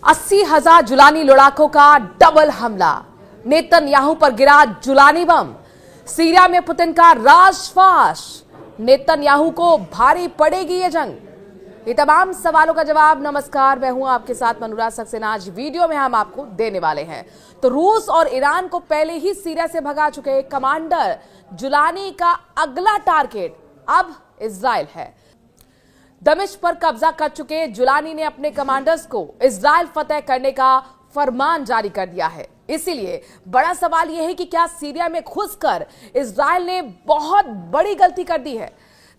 80,000 Jolani लड़ाकों का double हमला। नेतन्याहू पर गिरा जुलानी बम। सीरिया में पुतिन का राजफाश। नेतन्याहू को भारी पड़ेगी ये जंग। ये तमाम सवालों का जवाब। नमस्कार, मैं हूं आपके साथ मनोराज सक्सेना। आज वीडियो में हम आपको देने वाले हैं। तो रूस और ईरान को पहले ही सीरिया से भगा चुके कमांडर जुलानी का अगला टारगेट अब इजराइल है। दमिश्क पर कब्जा कर चुके जुलानी ने अपने कमांडर्स को इजराइल फतेह करने का फरमान जारी कर दिया है। इसीलिए बड़ा सवाल यह है कि क्या सीरिया में घुसकर इजराइल ने बहुत बड़ी गलती कर दी है।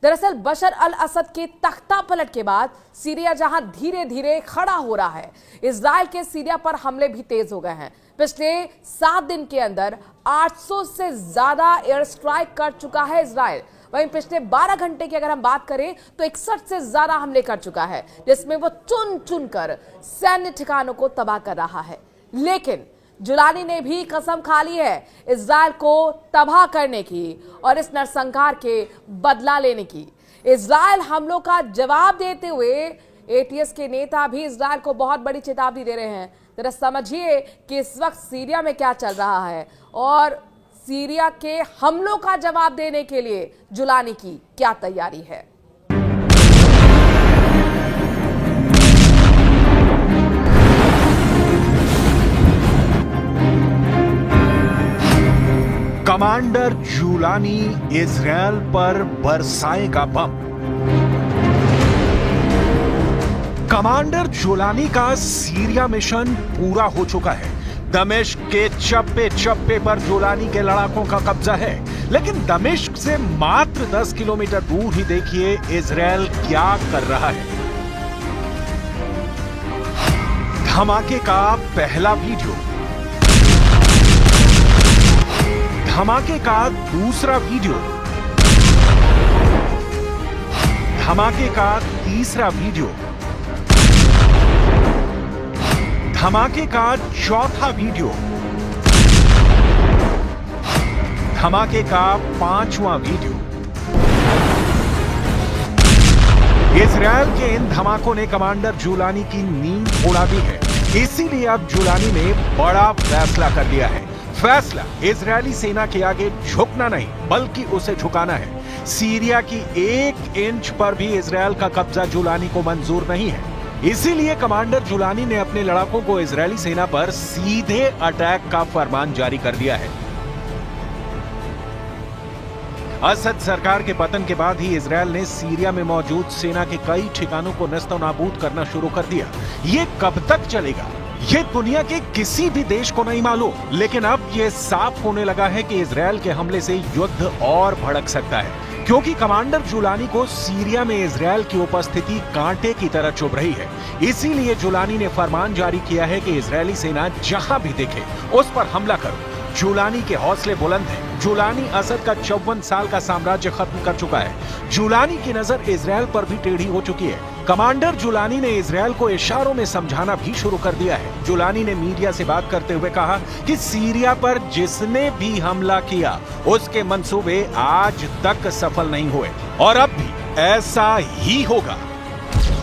दरअसल बशर अल असद के तख्ता पलट के बाद सीरिया जहां धीरे धीरे खड़ा हो रहा है, इजराइल के सीरिया पर हमले भी तेज हो गए हैं। पिछले 7 दिन के अंदर 800 से ज्यादा एयर स्ट्राइक कर चुका है इजराइल। वहीं पिछले 12 घंटे की अगर हम बात करें तो 61 से ज्यादा हमले कर चुका है, जिसमें वो चुन चुन कर सैन्य ठिकानों को तबाह कर रहा है। लेकिन जुलानी ने भी कसम खा ली है इजराइल को तबाह करने की और इस नरसंहार के बदला लेने की। इजराइल हमलों का जवाब देते हुए एटीएस के नेता भी इजराइल को बहुत बड़ी चेतावनी दे रहे हैं। जरा समझिए कि इस वक्त सीरिया में क्या चल रहा है और सीरिया के हमलों का जवाब देने के लिए जुलानी की क्या तैयारी है। कमांडर जुलानी इजरायल पर बरसाएगा बम। कमांडर जुलानी का सीरिया मिशन पूरा हो चुका है। दमिश्क के चप्पे चप्पे पर जुलानी के लड़ाकों का कब्जा है, लेकिन दमिश्क से मात्र 10 किलोमीटर दूर ही देखिए इजरायल क्या कर रहा है। धमाके का पहला वीडियो, धमाके का दूसरा वीडियो, धमाके का तीसरा वीडियो, धमाके का चौथा वीडियो, धमाके का 5वां वीडियो। इजरायल के इन धमाकों ने कमांडर जुलानी की नींद उड़ा दी है। इसीलिए अब जुलानी ने बड़ा फैसला कर लिया है। फैसला इजरायली सेना के आगे झुकना नहीं, बल्कि उसे झुकाना है। सीरिया की 1 इंच पर भी इजरायल का कब्जा जुलानी को मंजूर नहीं है। इसीलिए कमांडर जुलानी ने अपने लड़ाकों को इजरायली सेना पर सीधे अटैक का फरमान जारी कर दिया है। असद सरकार के पतन के बाद ही इजरायल ने सीरिया में मौजूद सेना के कई ठिकानों को नस्तनाबूद करना शुरू कर दिया। ये कब तक चलेगा, ये दुनिया के किसी भी देश को नहीं मालूम, लेकिन अब ये साफ होने लगा है कि इजरायल के हमले से युद्ध और भड़क सकता है, क्योंकि कमांडर जुलानी को सीरिया में इजरायल की उपस्थिति कांटे की तरह चुभ रही है। इसीलिए जुलानी ने फरमान जारी किया है कि इजरायली सेना जहां भी दिखे उस पर हमला करो। जुलानी के हौसले बुलंद हैं। जुलानी असद का 54 साल का साम्राज्य खत्म कर चुका है। जुलानी की नजर इजरायल पर भी टेढ़ी हो चुकी है। कमांडर जुलानी ने इजरायल को इशारों में समझाना भी शुरू कर दिया है। जुलानी ने मीडिया से बात करते हुए कहा कि सीरिया पर जिसने भी हमला किया उसके मंसूबे आज तक सफल नहीं हुए और अब भी ऐसा ही होगा।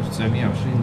1920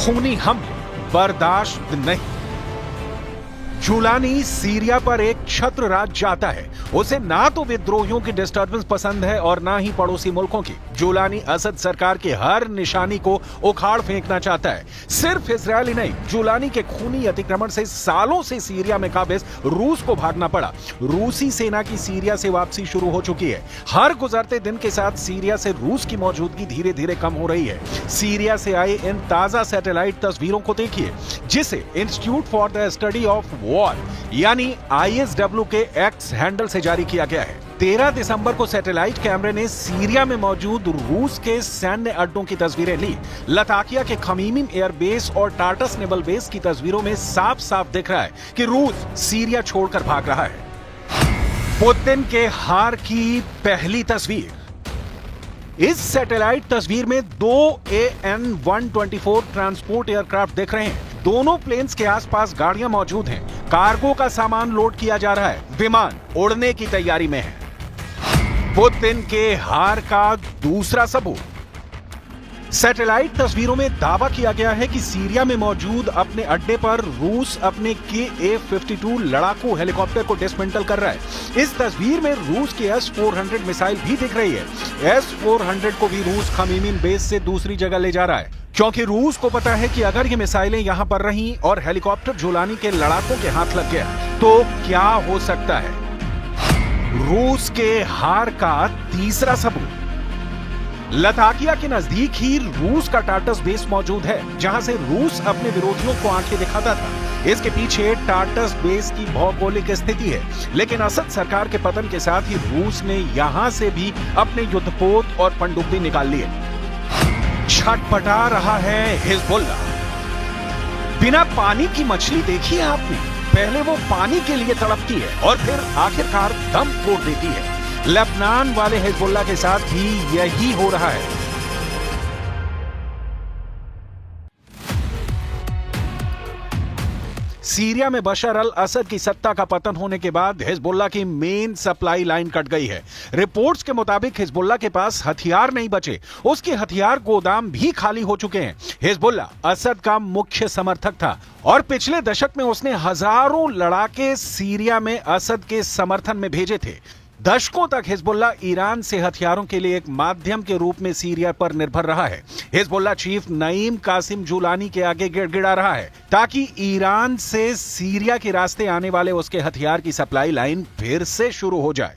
खूनी हमले बर्दाश्त नहीं। जुलानी सीरिया पर एक छत्र राज चाहता है। उसे ना तो विद्रोहियों की डिस्टर्बेंस पसंद है और ना ही पड़ोसी मुल्कों की। जुलानी असद सरकार की हर निशानी को उखाड़ फेंकना चाहता है। सिर्फ इजरायली नहीं, जुलानी के खूनी अतिक्रमण से सालों से सीरिया में काबिज रूस को भागना पड़ा। रूसी सेना की सीरिया से वापसी शुरू हो चुकी है। हर गुजरते दिन के साथ सीरिया से रूस की मौजूदगी धीरे धीरे कम हो रही है। सीरिया से आए इन ताजा सैटेलाइट तस्वीरों को देखिए, जिसे institute for the study of wall यानी ISW के एक्स हैंडल से जारी किया गया है। 13 दिसंबर को सैटेलाइट कैमरे ने सीरिया में मौजूद रूस के सैन्य अड्डों की तस्वीरें ली। लताकिया के खमीमिम एयरबेस और टार्टस नेवल बेस की तस्वीरों में साफ साफ दिख रहा है कि रूस सीरिया छोड़कर भाग रहा है। पुतिन के हार की पहली तस्वीर। इस सैटेलाइट तस्वीर में 2 AN-124 ट्रांसपोर्ट एयरक्राफ्ट दिख रहे हैं। दोनों प्लेन्स के आसपास गाड़ियां मौजूद हैं। कार्गो का सामान लोड किया जा रहा है। विमान उड़ने की तैयारी में है। पुतिन के हार का दूसरा सबूत। सैटेलाइट तस्वीरों में दावा किया गया है कि सीरिया में मौजूद अपने अड्डे पर रूस अपने Ka-52 लड़ाकू हेलीकॉप्टर को डिसमेंटल कर रहा है। इस तस्वीर में रूस की S-400 मिसाइल भी दिख रही है। S-400 को भी रूस खमीमिम बेस से दूसरी जगह ले जा रहा है, क्योंकि रूस को पता है कि अगर ये मिसाइलें यहां पर रहीं और हेलीकॉप्टर जुलानी के लड़ाकों के हाथ लग गया तो क्या हो सकता है। रूस के हार का तीसरा सबूत। लताकिया के नजदीक ही रूस का टार्टस बेस मौजूद है, जहां से रूस अपने विरोधियों को आंखें दिखाता था। इसके पीछे टार्टस बेस की भौगोलिक स्थिति है, लेकिन असद सरकार के पतन के साथ ही रूस ने यहां से भी अपने युद्धपोत और पनडुब्बी निकाल लिए। छटपटा रहा है हिजबुल्ला। बिना पानी की मछली देखी है आपने? पहले वो पानी के लिए तड़पती है और फिर आखिरकार दम तोड़ देती है। लेबनान वाले हिजबुल्ला के साथ भी यही हो रहा है। सीरिया में बशर अल असद की सत्ता का पतन होने के बाद हिजबुल्ला की मेन सप्लाई लाइन कट गई है। रिपोर्ट्स के मुताबिक हिजबुल्ला के पास हथियार नहीं बचे, उसके हथियार गोदाम भी खाली हो चुके हैं। हिजबुल्ला असद का मुख्य समर्थक था और पिछले दशक में उसने हजारों लड़ाके सीरिया में असद के समर्थन में भेजे थे। दशकों तक हिजबुल्ला ईरान से हथियारों के लिए एक माध्यम के रूप में सीरिया पर निर्भर रहा है। Hezbollah chief Naim Qassem Julani के आगे गिड़गिड़ा रहा है ताकि ईरान से सीरिया के रास्ते आने वाले उसके हथियार की सप्लाई लाइन फिर से शुरू हो जाए।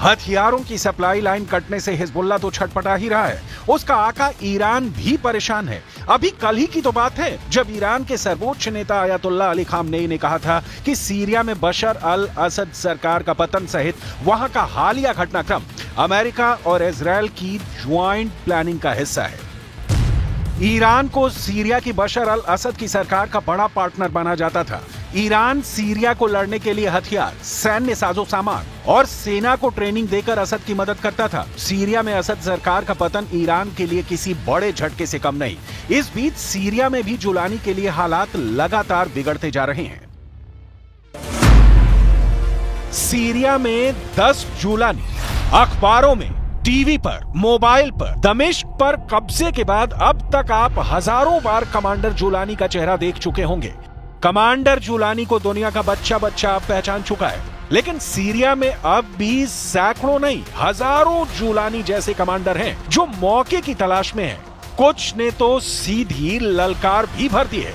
हथियारों की सप्लाई लाइन कटने से हिजबुल्ला तो छटपटा ही रहा है, उसका आका ईरान भी परेशान है। अभी कल ही की तो बात है जब ईरान के सर्वोच्च नेता अयतुल्लाह अली खामनेई ने कहा था कि सीरिया में बशर अल असद सरकार का पतन सहित वहां का हालिया घटनाक्रम अमेरिका और इजराइल की ज्वाइंट प्लानिंग का हिस्सा है। ईरान को सीरिया की बशर अल असद की सरकार का बड़ा पार्टनर माना जाता था। ईरान सीरिया को लड़ने के लिए हथियार, सैन्य साजो सामान और सेना को ट्रेनिंग देकर असद की मदद करता था। सीरिया में असद सरकार का पतन ईरान के लिए किसी बड़े झटके से कम नहीं। इस बीच सीरिया में भी जुलानी के लिए हालात लगातार बिगड़ते जा रहे हैं। सीरिया में 10 जुलानी अखबारों में, टीवी पर, मोबाइल पर, दमिश्क पर कब्जे के बाद अब तक आप हजारों बार कमांडर जुलानी का चेहरा देख चुके होंगे। कमांडर जुलानी को दुनिया का बच्चा बच्चा आप पहचान चुका है, लेकिन सीरिया में अब भी सैकड़ों नहीं हजारों जुलानी जैसे कमांडर हैं जो मौके की तलाश में हैं। कुछ ने तो सीधी ललकार भी भर दी है।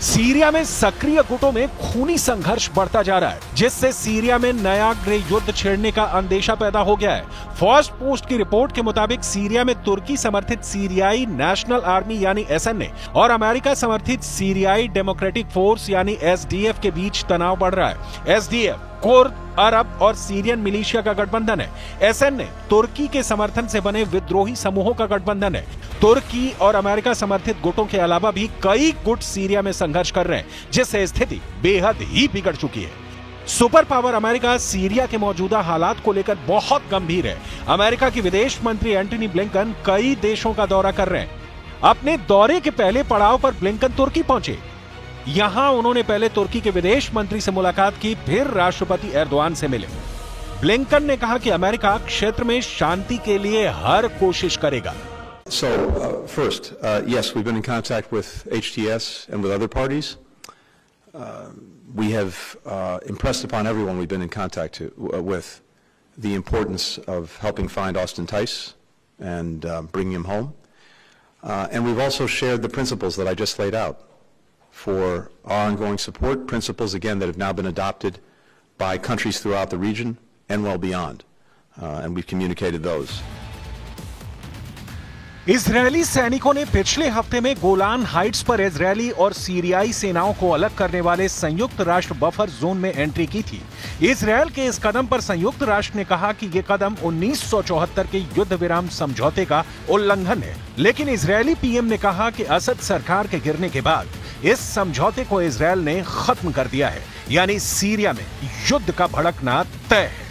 सीरिया में सक्रिय गुटों में खूनी संघर्ष बढ़ता जा रहा है, जिससे सीरिया में नया गृह युद्ध छेड़ने का अंदेशा पैदा हो गया है। फर्स्ट पोस्ट की रिपोर्ट के मुताबिक सीरिया में तुर्की समर्थित सीरियाई नेशनल आर्मी यानी एसएनए और अमेरिका समर्थित सीरियाई डेमोक्रेटिक फोर्स यानी एसडीएफ के बीच तनाव बढ़ रहा है। एसडीएफ कुर्द, अरब और सीरियन मिलिशिया का गठबंधन है। एसएनए तुर्की के समर्थन से बने विद्रोही समूहों का गठबंधन है। तुर्की और अमेरिका समर्थित गुटों के अलावा भी कई गुट सीरिया में संघर्ष कर रहे हैं, जिससे स्थिति बेहद ही बिगड़ चुकी है। सुपर पावर अमेरिका सीरिया के मौजूदा हालात को लेकर बहुत गंभीर है। अमेरिका की विदेश मंत्री एंटनी ब्लिंकन कई देशों का दौरा कर रहे हैं। अपने दौरे के पहले पड़ाव पर ब्लिंकन तुर्की पहुंचे। यहां उन्होंने पहले तुर्की के विदेश मंत्री से मुलाकात की, फिर राष्ट्रपति एर्दोआन से मिले। ब्लिंकन ने कहा कि अमेरिका क्षेत्र में शांति के लिए हर कोशिश करेगा। So, first, yes, we've been in contact with HTS and with other parties. We have impressed upon everyone we've been in contact with the importance of helping find Austin Tice and bringing him home. And we've also shared the principles that I just laid out for our ongoing support, principles, again, that have now been adopted by countries throughout the region and well beyond. And we've communicated those. Israeli सैनिकों ने पिछले हफ्ते में Golan Heights पर Israeli और सीरियाई सेनाओं को अलग करने वाले संयुक्त राष्ट्र बफर जोन में एंट्री की थी। इजरायल के इस कदम पर संयुक्त राष्ट्र ने कहा कि यह कदम 1974 के युद्ध विराम समझौते का उल्लंघन है, लेकिन इजरायली पीएम ने कहा कि असद सरकार के गिरने के बाद इस समझौते को इजरायल ने खत्म कर दिया है, यानी सीरिया में युद्ध का भड़कना तय है।